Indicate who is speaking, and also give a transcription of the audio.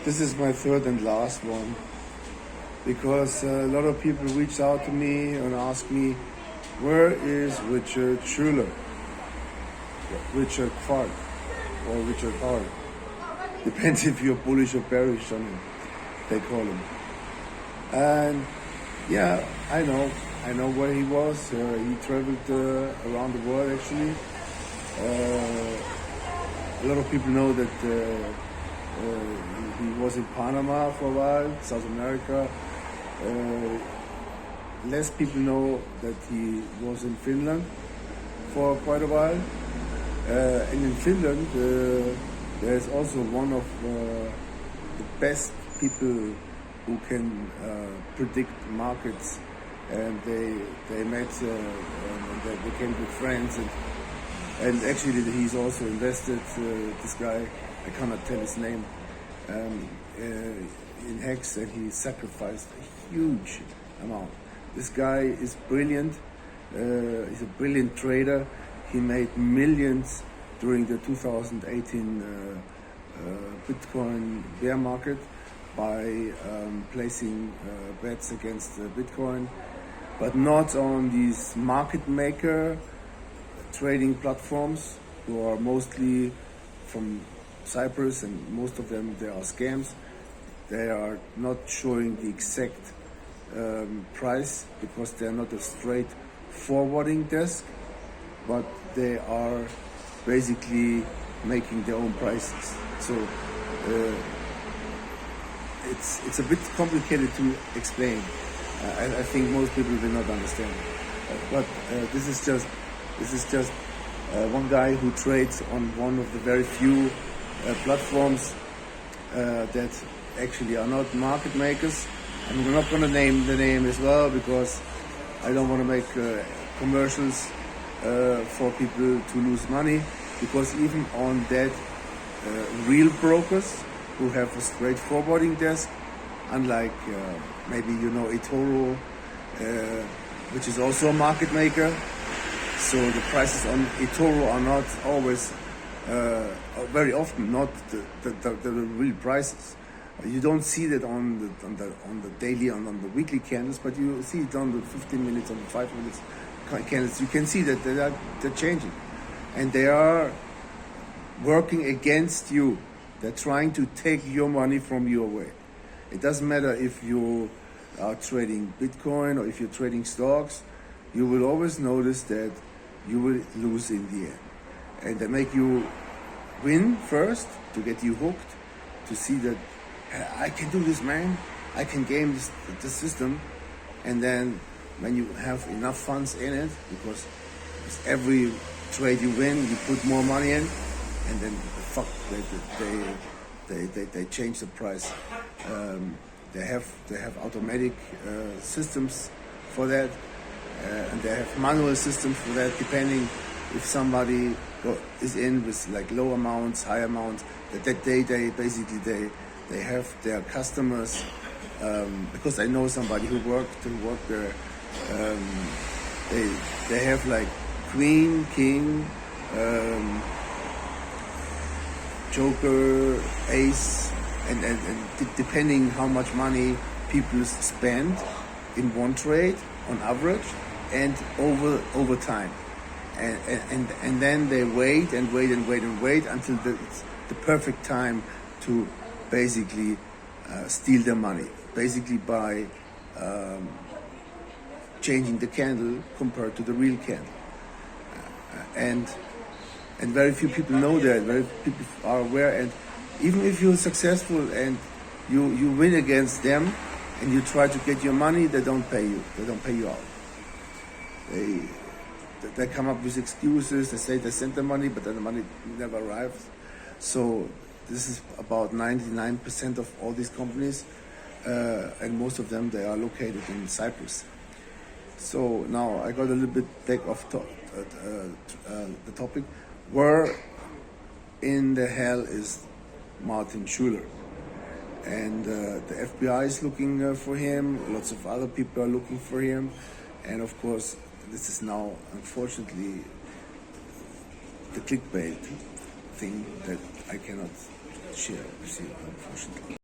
Speaker 1: This is my third and last one because a lot of people reach out to me and ask me, where is Richard Schuler? Richard Clark or Richard Hart. Depends if you're bullish or bearish on him, they call him. And yeah, I know where he was. He traveled around the world actually. A lot of people know that he was in Panama for a while, South America. Less people know that he was in Finland for quite a while. And in Finland, there's also one of the best people who can predict markets. And they met and they became good friends. And actually, he's also invested, this guy, I cannot tell his name, in Hex, and he sacrificed a huge amount. This guy is brilliant. He's a brilliant trader. He made millions during the 2018 Bitcoin bear market by placing bets against Bitcoin, but not on these market maker trading platforms who are mostly from Cyprus, and most of them, they are scams. They are not showing the exact price because they are not a straight forwarding desk, but they are basically making their own prices. So it's a bit complicated to explain. I think most people will not understand. But this is just one guy who trades on one of the very few platforms that actually are not market makers. I'm not going to name the name as well because I don't want to make commercials for people to lose money, because even on that real brokers who have a straight forwarding desk, unlike maybe eToro, which is also a market maker. So the prices on eToro are not always, very often not the real prices. You don't see that on the daily, on the weekly candles, but you see it on the 15 minutes, on the 5 minutes candles. You can see that they're changing, and they are working against you. They're trying to take your money from you away. It doesn't matter if you are trading Bitcoin or if you're trading stocks. You will always notice that you will lose in the end. And they make you win first to get you hooked, to see that I can do this, man. I can game the system. And then when you have enough funds in it, because every trade you win, you put more money in, and then they change the price. They have automatic systems for that. And they have manual systems for that, depending if somebody is in with like low amounts, high amounts. That they basically they have their customers, because I know somebody who worked there. They have like queen, king, joker, ace, and depending how much money people spend in one trade on average and over time, and then they wait until the perfect time to basically steal their money, basically by changing the candle compared to the real candle, and very few people know that. Very few people are aware, and even if you're successful and you win against them and you try to get your money, they don't pay you. They don't pay you out. They come up with excuses. They say they sent the money, but then the money never arrives. So this is about 99% of all these companies, and most of them, they are located in Cyprus. So now I got a little bit back off the topic. Where in the hell is Martin Schuler? And the FBI is looking for him. Lots of other people are looking for him. And of course, this is now, unfortunately, the clickbait thing that I cannot share with you, unfortunately.